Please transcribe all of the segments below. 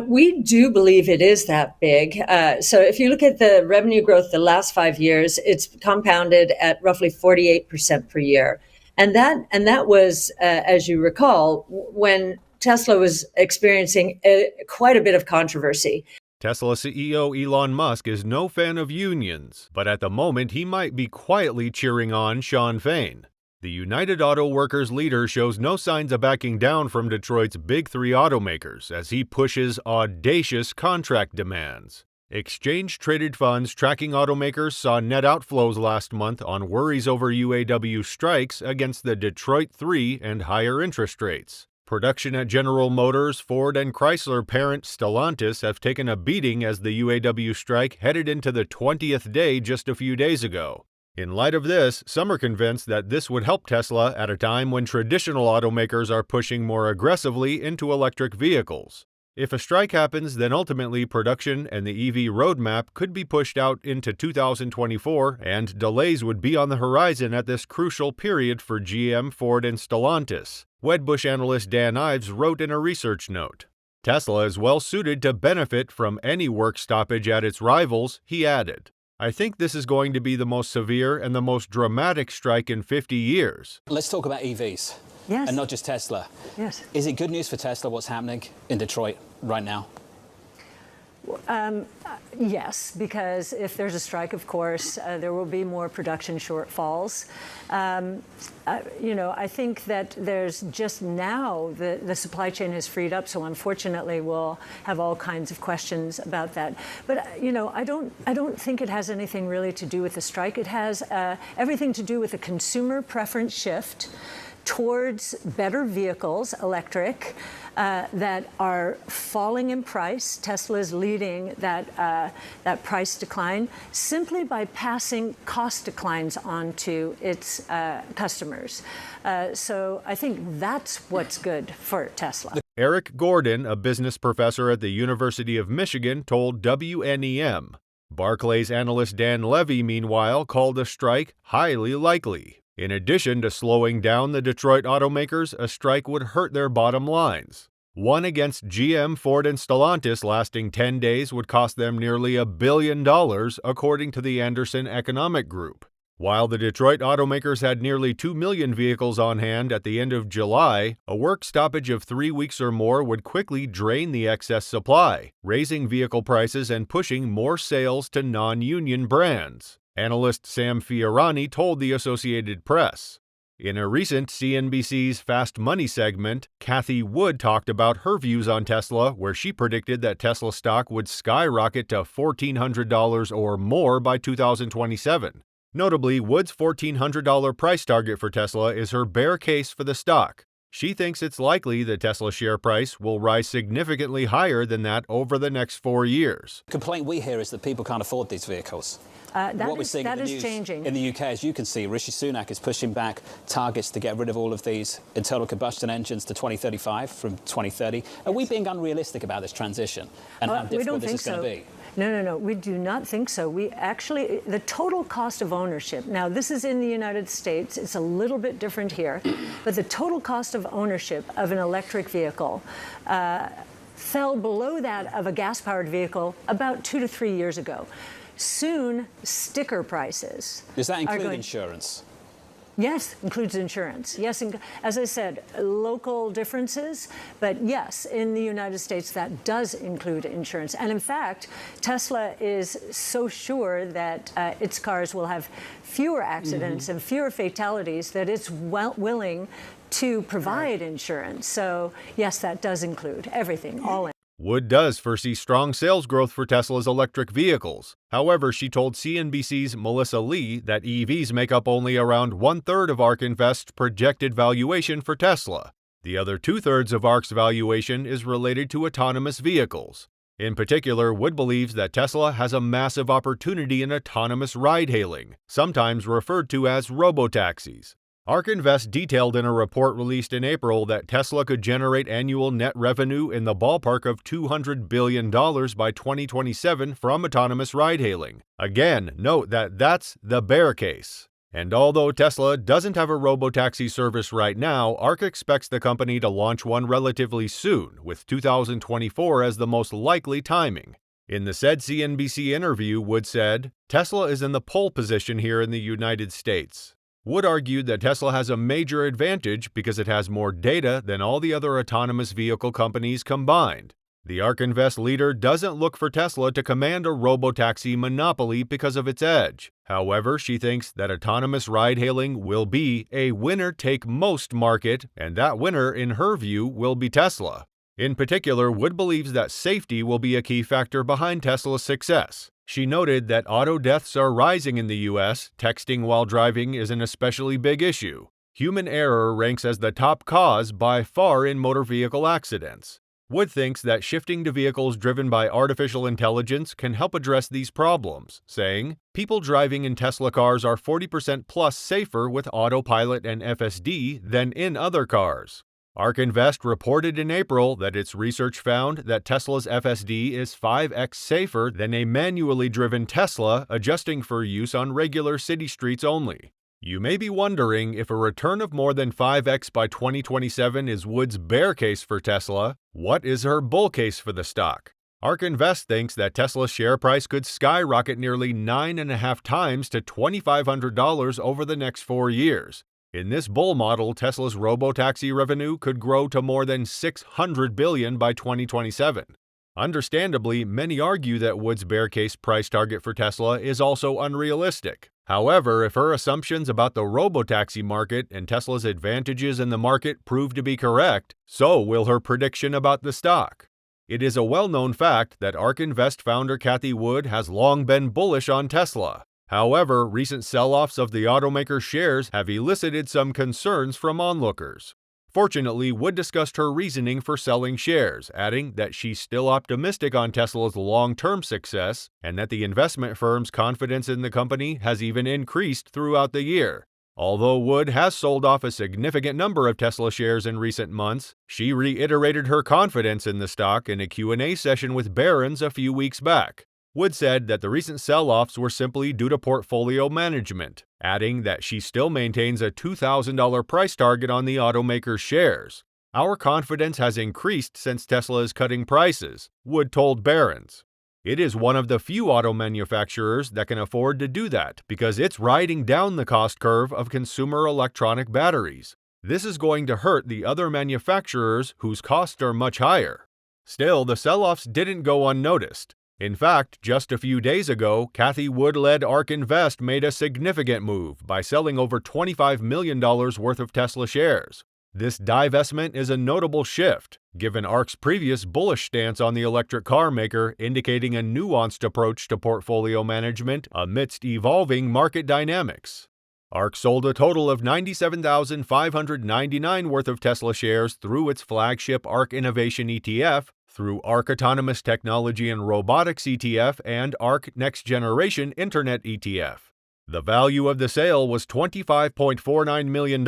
We do believe it is that big. So if you look at the revenue growth the last 5 years, it's compounded at roughly 48% per year. And that was, as you recall, when Tesla was experiencing quite a bit of controversy. Tesla CEO Elon Musk is no fan of unions, but at the moment he might be quietly cheering on Shawn Fain. The United Auto Workers leader shows no signs of backing down from Detroit's big three automakers as he pushes audacious contract demands. Exchange-traded funds tracking automakers saw net outflows last month on worries over UAW strikes against the Detroit Three and higher interest rates. Production at General Motors, Ford, and Chrysler parent Stellantis have taken a beating as the UAW strike headed into the 20th day just a few days ago. In light of this, some are convinced that this would help Tesla at a time when traditional automakers are pushing more aggressively into electric vehicles. If a strike happens, then ultimately production and the EV roadmap could be pushed out into 2024, and delays would be on the horizon at this crucial period for GM, Ford, and Stellantis. Wedbush analyst Dan Ives wrote in a research note. Tesla is well suited to benefit from any work stoppage at its rivals, he added. I think this is going to be the most severe and the most dramatic strike in 50 years. Let's talk about EVs. Yes. And not just Tesla. Yes. Is it good news for Tesla what's happening in Detroit right now? Yes, because if there's a strike, of course, there will be more production shortfalls. I think that there's just now the supply chain has freed up, so unfortunately we'll have all kinds of questions about that. But I don't think it has anything really to do with the strike. It has everything to do with a consumer preference shift towards better vehicles, electric, that are falling in price. Tesla is leading that price decline simply by passing cost declines on to its customers. So I think that's what's good for Tesla. Eric Gordon, a business professor at the University of Michigan, told WNEM. Barclays analyst Dan Levy, meanwhile, called a strike highly likely. In addition to slowing down the Detroit automakers, a strike would hurt their bottom lines. One against GM, Ford, and Stellantis lasting 10 days would cost them nearly $1 billion, according to the Anderson Economic Group. While the Detroit automakers had nearly 2 million vehicles on hand at the end of July, a work stoppage of 3 weeks or more would quickly drain the excess supply, raising vehicle prices and pushing more sales to non-union brands. Analyst Sam Fiorani told the Associated Press. In a recent CNBC's Fast Money segment, Cathie Wood talked about her views on Tesla, where she predicted that Tesla stock would skyrocket to $1,400 or more by 2027. Notably, Wood's $1,400 price target for Tesla is her bear case for the stock. She thinks it's likely the Tesla share price will rise significantly higher than that over the next 4 years. The complaint we hear is that people can't afford these vehicles. That is changing. In the UK, as you can see, Rishi Sunak is pushing back targets to get rid of all of these internal combustion engines to 2035 from 2030. Are we being unrealistic about this transition and how difficult this is going to be? No, we do not think so. We actually, the total cost of ownership, now this is in the United States, it's a little bit different here, but the total cost of ownership of an electric vehicle fell below that of a gas-powered vehicle about 2 to 3 years ago. Soon, sticker prices. Does that include insurance? Yes, includes insurance. Yes, as I said, local differences, but yes, in the United States, that does include insurance. And in fact, Tesla is so sure that its cars will have fewer accidents and fewer fatalities that it's willing to provide insurance. So yes, that does include everything, all in. Wood does foresee strong sales growth for Tesla's electric vehicles. However, she told CNBC's Melissa Lee that EVs make up only around 1/3 of ARK Invest's projected valuation for Tesla. The other 2/3 of ARK's valuation is related to autonomous vehicles. In particular, Wood believes that Tesla has a massive opportunity in autonomous ride-hailing, sometimes referred to as robotaxis. ARK Invest detailed in a report released in April that Tesla could generate annual net revenue in the ballpark of $200 billion by 2027 from autonomous ride-hailing. Again, note that that's the bear case. And although Tesla doesn't have a robotaxi service right now, ARK expects the company to launch one relatively soon, with 2024 as the most likely timing. In the said CNBC interview, Wood said, "Tesla is in the pole position here in the United States." Wood argued that Tesla has a major advantage because it has more data than all the other autonomous vehicle companies combined. The ARK Invest leader doesn't look for Tesla to command a robotaxi monopoly because of its edge. However, she thinks that autonomous ride-hailing will be a winner-take-most market, and that winner, in her view, will be Tesla. In particular, Wood believes that safety will be a key factor behind Tesla's success. She noted that auto deaths are rising in the US. Texting while driving is an especially big issue. Human error ranks as the top cause by far in motor vehicle accidents. Wood thinks that shifting to vehicles driven by artificial intelligence can help address these problems, saying, "People driving in Tesla cars are 40% plus safer with autopilot and FSD than in other cars." ARK Invest reported in April that its research found that Tesla's FSD is 5x safer than a manually driven Tesla, adjusting for use on regular city streets only. You may be wondering if a return of more than 5x by 2027 is Wood's bear case for Tesla. What is her bull case for the stock? ARK Invest thinks that Tesla's share price could skyrocket nearly 9.5 times to $2,500 over the next 4 years. In this bull model, Tesla's robotaxi revenue could grow to more than $600 billion by 2027. Understandably, many argue that Wood's bear case price target for Tesla is also unrealistic. However, if her assumptions about the robotaxi market and Tesla's advantages in the market prove to be correct, so will her prediction about the stock. It is a well-known fact that ARK Invest founder Cathie Wood has long been bullish on Tesla. However, recent sell-offs of the automaker shares have elicited some concerns from onlookers. Fortunately, Wood discussed her reasoning for selling shares, adding that she's still optimistic on Tesla's long-term success and that the investment firm's confidence in the company has even increased throughout the year. Although Wood has sold off a significant number of Tesla shares in recent months, she reiterated her confidence in the stock in a Q&A session with Barron's a few weeks back. Wood said that the recent sell-offs were simply due to portfolio management, adding that she still maintains a $2,000 price target on the automaker's shares. "Our confidence has increased since Tesla is cutting prices," Wood told Barron's. It is one of the few auto manufacturers that can afford to do that because it's riding down the cost curve of consumer electronic batteries. This is going to hurt the other manufacturers whose costs are much higher. Still, the sell-offs didn't go unnoticed. In fact, just a few days ago, Cathie Wood-led ARK Invest made a significant move by selling over $25 million worth of Tesla shares. This divestment is a notable shift, given ARK's previous bullish stance on the electric car maker, indicating a nuanced approach to portfolio management amidst evolving market dynamics. ARK sold a total of 97,599 worth of Tesla shares through its flagship ARK Innovation ETF, through ARK Autonomous Technology and Robotics ETF, and ARK Next Generation Internet ETF. The value of the sale was $25.49 million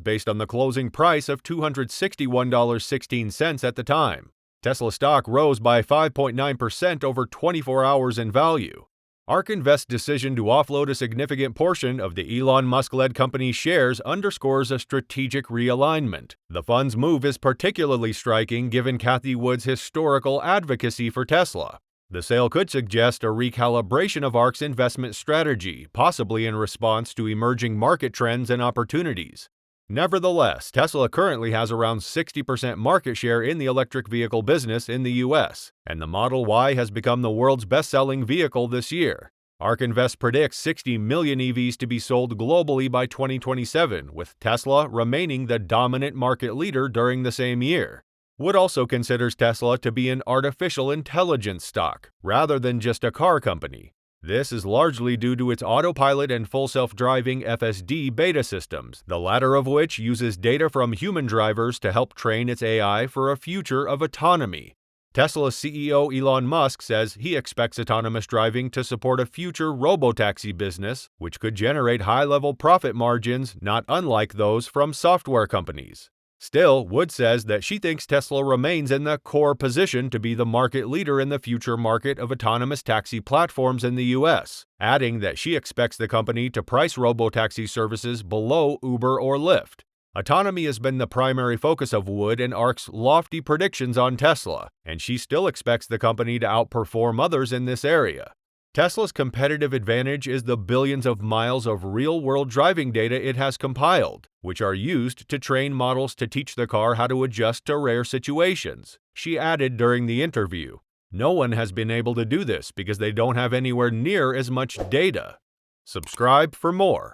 based on the closing price of $261.16 at the time. Tesla stock rose by 5.9% over 24 hours in value. ARK Invest's decision to offload a significant portion of the Elon Musk-led company's shares underscores a strategic realignment. The fund's move is particularly striking given Cathie Wood's historical advocacy for Tesla. The sale could suggest a recalibration of ARK's investment strategy, possibly in response to emerging market trends and opportunities. Nevertheless, Tesla currently has around 60% market share in the electric vehicle business in the US, and the Model Y has become the world's best-selling vehicle this year. ARK Invest predicts 60 million EVs to be sold globally by 2027, with Tesla remaining the dominant market leader during the same year. Wood also considers Tesla to be an artificial intelligence stock, rather than just a car company. This is largely due to its autopilot and full self-driving FSD beta systems, the latter of which uses data from human drivers to help train its AI for a future of autonomy. Tesla's CEO Elon Musk says he expects autonomous driving to support a future robotaxi business, which could generate high-level profit margins not unlike those from software companies. Still, Wood says that she thinks Tesla remains in the core position to be the market leader in the future market of autonomous taxi platforms in the U.S., adding that she expects the company to price robotaxi services below Uber or Lyft. Autonomy has been the primary focus of Wood and ARK's lofty predictions on Tesla, and she still expects the company to outperform others in this area. Tesla's competitive advantage is the billions of miles of real-world driving data it has compiled, which are used to train models to teach the car how to adjust to rare situations. She added during the interview, "No one has been able to do this because they don't have anywhere near as much data." Subscribe for more.